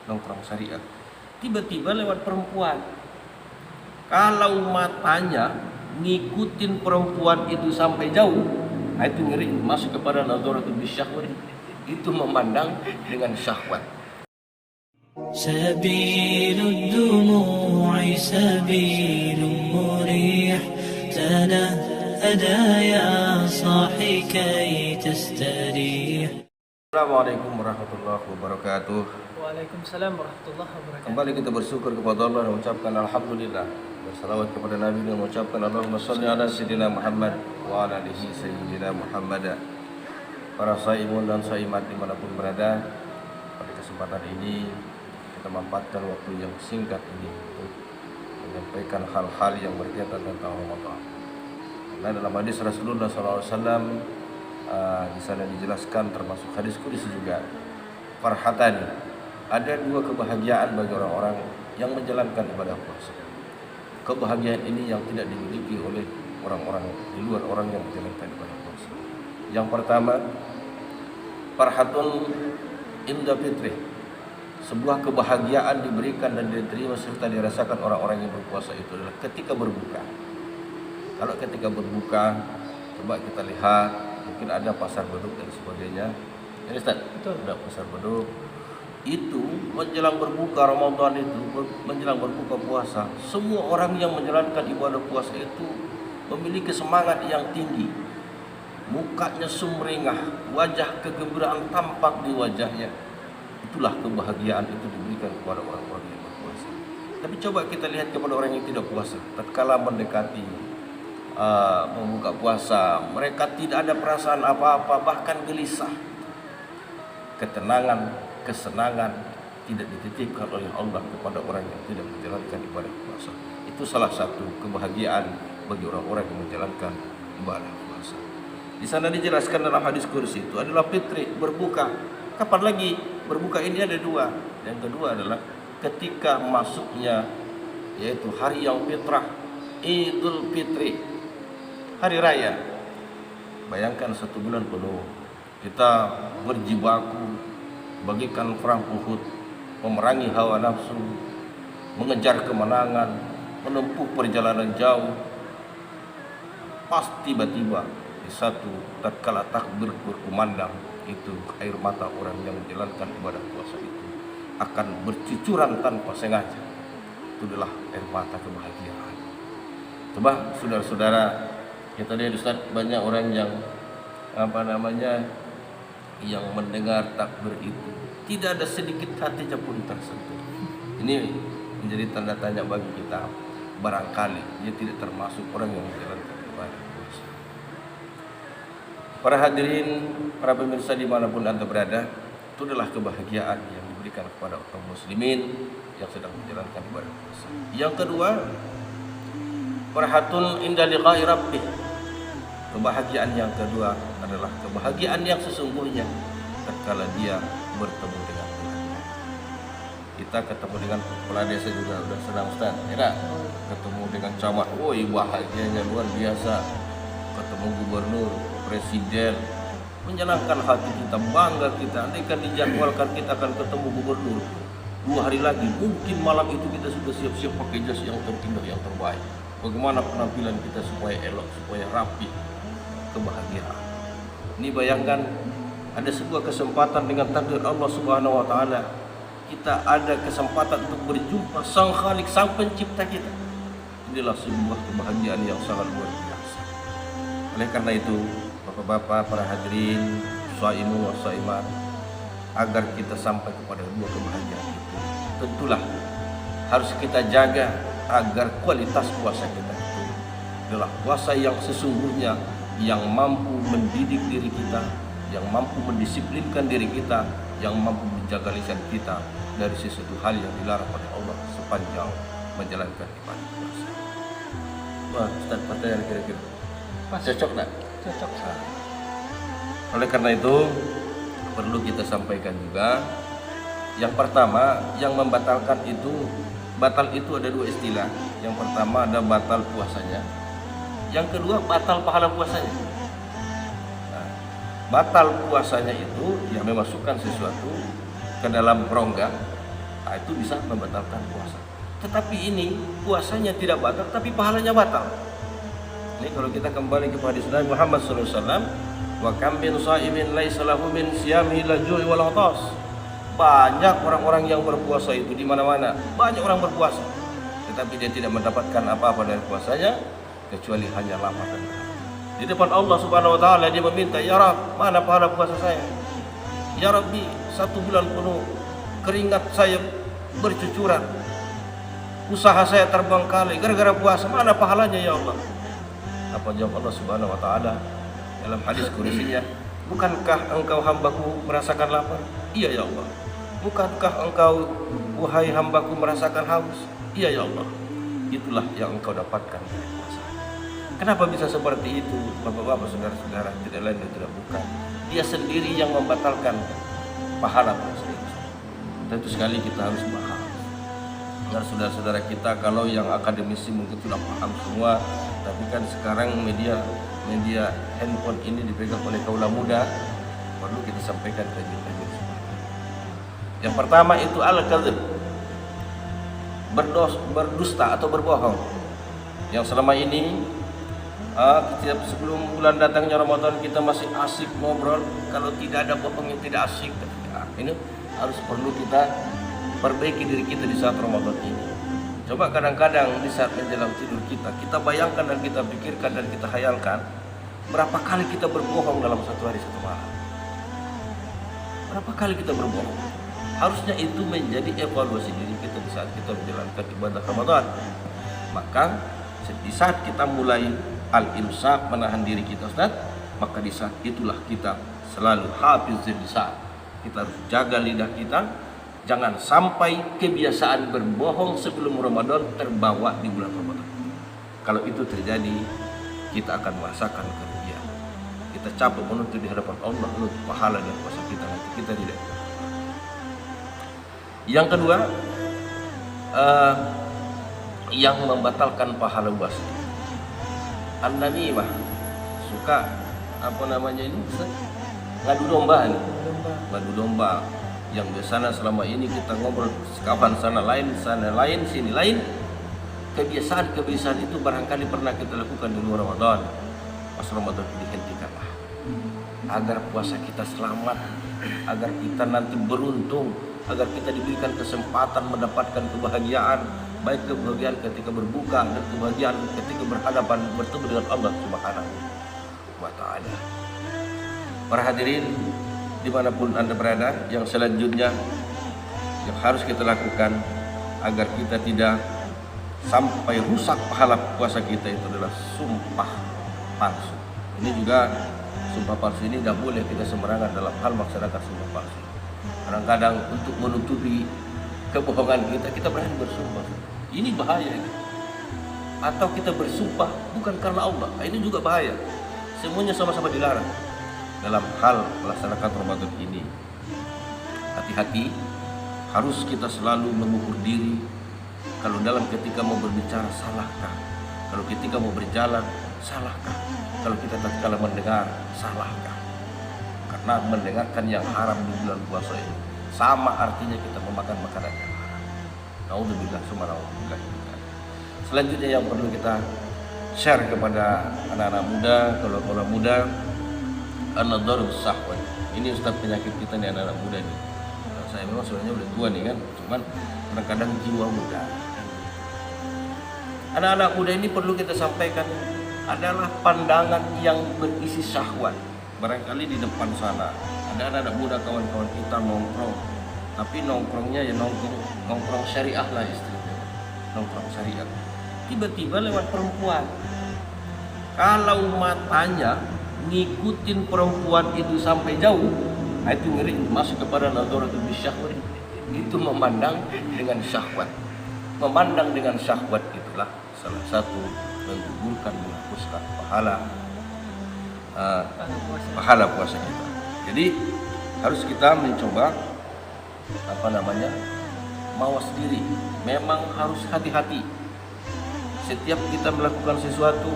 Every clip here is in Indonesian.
nongkrong syariah. Tiba-tiba lewat perempuan. Kalau matanya ngikutin perempuan itu sampai jauh, nah itu ngeri, masuk kepada nazaratul bisyahwat. Itu memandang dengan syahwat. سبيل الدموع سبيل مريح تنهدى يا صاحي كي تستريح. Assalamualaikum warahmatullahi wabarakatuh. Waalaikumsalam warahmatullahi wabarakatuh. Kembali kita bersyukur kepada Allah dan mengucapkan alhamdulillah. Bersalawat kepada Nabi dan mengucapkan Allahumma shalli ala sayyidina Muhammad wa ala alihi sayyidina Muhammad. Para saimun dan saimat dimanapun berada, pada kesempatan ini kita memanfaatkan waktu yang singkat ini untuk menyampaikan hal-hal yang berkaitan tentang Ramadan. Nah, dalam hadis Rasulullah SAW di sana dijelaskan, termasuk hadis qudsi juga, farhatani, ada dua kebahagiaan bagi orang-orang yang menjalankan ibadah puasa. Kebahagiaan ini yang tidak dimiliki oleh orang-orang di luar orang yang menjalankan ibadah puasa. Yang pertama, farhatun inda fitrih, sebuah kebahagiaan diberikan dan diterima serta dirasakan orang-orang yang berpuasa itu adalah ketika berbuka. Kalau ketika berbuka, coba kita lihat, mungkin ada pasar beduk dan sebagainya. Ini Ustaz, ada pasar beduk. Itu menjelang berbuka Ramadan itu, menjelang berbuka puasa, semua orang yang menjalankan ibadah puasa itu memiliki semangat yang tinggi. Mukanya sumringah, wajah kegembiraan tampak di wajahnya. Itulah kebahagiaan itu diberikan kepada orang-orang yang berpuasa. Tapi coba kita lihat kepada orang yang tidak puasa. Tatkala mendekati membuka puasa, mereka tidak ada perasaan apa-apa, bahkan gelisah. Ketenangan, kesenangan tidak dititipkan oleh Allah kepada orang yang tidak menjalankan ibadah puasa. Itu salah satu kebahagiaan bagi orang-orang yang menjalankan ibadah puasa. Di sana dijelaskan dalam hadis qudsi itu adalah fitri, berbuka. Kapan lagi berbuka ini ada dua. Yang kedua adalah ketika masuknya, yaitu hari yang fitrah, Idul Fitri, hari raya. Bayangkan 1 bulan penuh kita berjibaku bagikan perang Uhud, memerangi hawa nafsu, mengejar kemenangan, menempuh perjalanan jauh. Pas tiba-tiba di satu tatkala takbir berkumandang, itu air mata orang yang menjalankan ibadah puasa itu akan bercucuran tanpa sengaja. Itu adalah air mata kebahagiaan. Coba saudara-saudara, kita lihat Ustaz, banyak orang yang yang mendengar takbir itu tidak ada sedikit hatinya pun tersentuh. Ini menjadi tanda tanya bagi kita, barangkali dia tidak termasuk orang yang menjalankan ibadah puasa. Para hadirin, para pemirsa dimanapun Anda berada, itu adalah kebahagiaan yang diberikan kepada kaum muslimin yang sedang menjalankan ibadah puasa. Yang kedua, farhatun inda liqa'i rabbih. Kebahagiaan yang kedua adalah kebahagiaan yang sesungguhnya tatkala dia bertemu dengan Tuhan. Kita ketemu dengan kepala desa juga sudah senang Ustaz, ya. Ketemu dengan camat, woi bahagianya luar biasa. Ketemu gubernur, presiden, menyenangkan hati kita, bangga kita. Andaikan dijadwalkan kita akan ketemu gubernur 2 hari lagi, mungkin malam itu kita sudah siap-siap pakai jas yang terindah, yang terbaik. Bagaimana penampilan kita supaya elok, supaya rapi. Kebahagiaan. Ini bayangkan ada sebuah kesempatan dengan takdir Allah Subhanahu wa taala. Kita ada kesempatan untuk berjumpa Sang Khalik, Sang Pencipta kita. Inilah sebuah kebahagiaan yang sangat luar biasa. Oleh karena itu, Bapak-bapak, para hadirin, shaimun wa shaimat, agar kita sampai kepada dua kebahagiaan itu, tentulah harus kita jaga agar kualitas puasa kita itu adalah puasa yang sesungguhnya, yang mampu mendidik diri kita, yang mampu mendisiplinkan diri kita, yang mampu menjaga lisan kita dari sesuatu hal yang dilarang oleh Allah sepanjang menjalankan ibadah puasa. Wah, Ustaz, pertanyaan kira-kira cocok tak? Cocok. Oleh karena itu perlu kita sampaikan juga. Yang pertama, yang membatalkan itu, batal itu ada dua istilah. Yang pertama ada batal puasanya. Yang kedua batal pahala puasanya. Nah, batal puasanya itu yang memasukkan sesuatu ke dalam rongga itu bisa membatalkan puasa. Tetapi ini puasanya tidak batal, tapi pahalanya batal. Ini kalau kita kembali kepada hadis Nabi Muhammad SAW, wa kam min shaimin laisa lahu min siyamihi illa ju'i wal 'atas. Banyak orang-orang yang berpuasa itu di mana-mana, banyak orang berpuasa, tetapi dia tidak mendapatkan apa-apa dari puasanya kecuali hanya lapar dan dahaga. Di depan Allah Subhanahu wa taala dia meminta, "Ya Rabb, mana pahala puasa saya? Ya Rabbi, 1 bulan penuh keringat saya bercucuran, usaha saya terbengkalai gara-gara puasa, mana pahalanya ya Allah?" Apa jawab Allah Subhanahu wa taala dalam hadis qudsinya? "Bukankah engkau hambaku merasakan lapar?" "Iya ya Allah." "Bukankah engkau wahai hambaku merasakan haus?" "Iya ya Allah." Itulah yang engkau dapatkan dari puasa. Kenapa bisa seperti itu? Bapak-bapak, saudara-saudara, tidak lain dan tidak bukan dia sendiri yang membatalkan pahala puasa itu. Tentu sekali kita harus paham. Nah, saudara-saudara kita, kalau yang akademisi mungkin sudah paham semua, tapi kan sekarang media handphone ini dipegang oleh kaula muda, perlu kita sampaikan kajian-kajian semua. Yang pertama itu al-kadzib, berdusta atau berbohong. Yang selama ini setiap sebelum bulan datangnya Ramadan kita masih asik ngobrol, kalau tidak ada bohong yang tidak asik. Ini harus perlu kita perbaiki diri kita di saat Ramadan ini. Coba kadang-kadang di saat menjelang tidur kita bayangkan dan kita pikirkan dan kita khayalkan berapa kali kita berbohong dalam satu hari satu malam. Berapa kali kita berbohong? Harusnya itu menjadi evaluasi diri kita di saat kita menjalankan ibadah Ramadan. Maka di saat kita mulai al-imsak, menahan diri kita, Ustaz, maka di saat itulah kita selalu hafizil lisan. Kita harus jaga lidah kita, jangan sampai kebiasaan berbohong sebelum Ramadan terbawa di bulan Ramadan. Kalau itu terjadi, kita akan merasakan kerugian. Kita capek menuntut di hadapan Allah, menuntut pahala dan puasa kita, nanti kita tidak. Yang kedua, yang membatalkan pahala puasa, an-namimah, suka ngadu domba nih. Ngadu domba yang biasanya selama ini kita ngobrol kapan sana lain, sini lain. Kebiasaan itu barangkali pernah kita lakukan di luar Ramadan. Pas Ramadan dihentikanlah, agar puasa kita selamat, agar kita nanti beruntung, agar kita diberikan kesempatan mendapatkan kebahagiaan, baik kebahagiaan ketika berbuka dan kebahagiaan ketika bertemu dengan Allah Subhanahu wa taala. Para hadirin dimanapun Anda berada, yang selanjutnya yang harus kita lakukan agar kita tidak sampai rusak pahala puasa kita itu adalah sumpah palsu. Ini juga sumpah palsu ini tidak boleh kita sembarangan dalam hal melaksanakan sumpah palsu. Kadang-kadang untuk menutupi kebohongan kita berani bersumpah. Ini bahaya ini. Atau kita bersumpah bukan karena Allah, ini juga bahaya. Semuanya sama-sama dilarang dalam hal melaksanakan Ramadan ini. Hati-hati, harus kita selalu mengukur diri. Kalau dalam ketika mau berbicara, salahkah? Kalau ketika mau berjalan, salahkah? Kalau kita tatkala mendengar, salahkah? Karena mendengarkan yang haram di bulan puasa ini sama artinya kita memakan makanan yang haram. Naudzubillah summa naudzubillah. Selanjutnya yang perlu kita share kepada anak-anak muda, kalau orang muda, an-nadharus sahwan. Ini Ustaz penyakit kita nih anak-anak muda nih. Saya memang sebenarnya udah tua nih kan, cuman kadang-kadang jiwa muda. Anak-anak muda ini perlu kita sampaikan adalah pandangan yang berisi syahwat. Barangkali di depan sana ada anak-anak muda kawan-kawan kita nongkrong, tapi nongkrongnya ya nongkrong syariah lah istilahnya, nongkrong syariah. Tiba-tiba lewat perempuan, kalau matanya ngikutin perempuan itu sampai jauh, nah itu ngeri masuk kepada nadharatul bisyahwat. Itu memandang dengan syahwat. Memandang dengan syahwat itulah salah satu menggugurkan, menghapuskan pahala puasa kita. Jadi harus kita mencoba mawas diri. Memang harus hati-hati. Setiap kita melakukan sesuatu,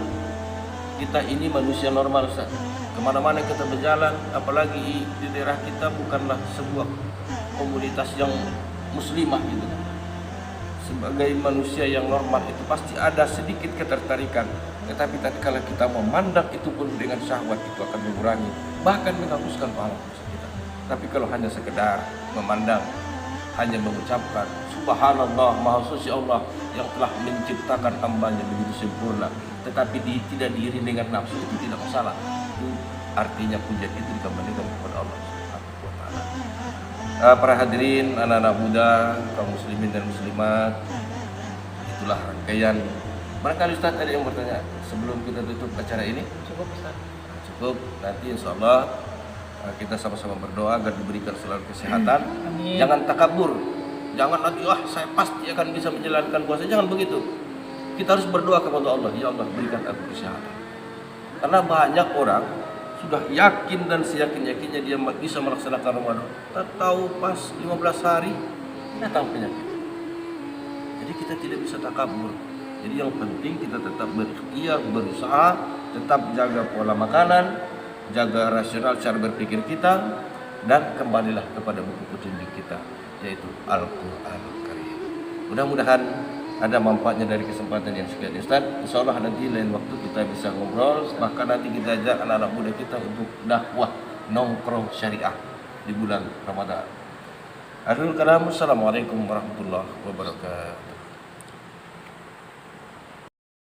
kita ini manusia normal, Ustaz. Kemana-mana kita berjalan, apalagi di daerah kita bukanlah sebuah komunitas yang muslimah itu. Sebagai manusia yang normal itu pasti ada sedikit ketertarikan. Tetapi tatkala kita memandang itu pun dengan syahwat, itu akan mengurangi, bahkan menghapuskan pahala puasa kita. Tapi kalau hanya sekedar memandang, hanya mengucapkan subhanallah, maha suci Allah yang telah menciptakan hambanya begitu sempurna, tetapi tidak diiringi dengan nafsu, itu tidak masalah. Itu artinya pujian itu dikembalikan kepada Allah Subhanahu wa taala. Para hadirin, anak-anak muda, kaum muslimin dan muslimat, itulah rangkaian. Barangkali Ustaz ada yang bertanya sebelum kita tutup acara ini? Cukup Ustaz. Cukup. Nanti insya Allah kita sama-sama berdoa agar diberikan selalu kesehatan. Amin. Jangan takabur. Jangan nanti saya pasti akan bisa menjalankan puasa. Jangan begitu. Kita harus berdoa kepada Allah, ya Allah berikan aku kesehatan. Karena banyak orang sudah yakin dan seyakin-yakinnya dia bisa melaksanakan Ramadan, tak tahu pas 15 hari datang penyakit. Jadi kita tidak bisa takabur. Jadi yang penting kita tetap berikhtiar, berusaha, tetap jaga pola makanan, jaga rasional cara berpikir kita, dan kembalilah kepada buku petunjuk kita, yaitu Al-Quranul Karim. Mudah-mudahan ada manfaatnya dari kesempatan yang sekian Ustaz. Insyaallah nanti lain waktu kita bisa ngobrol, bahkan nanti kita ajak anak-anak muda kita untuk dakwah nongkrong syariah di bulan Ramadan. Akhirul kalam, assalamualaikum warahmatullahi wabarakatuh.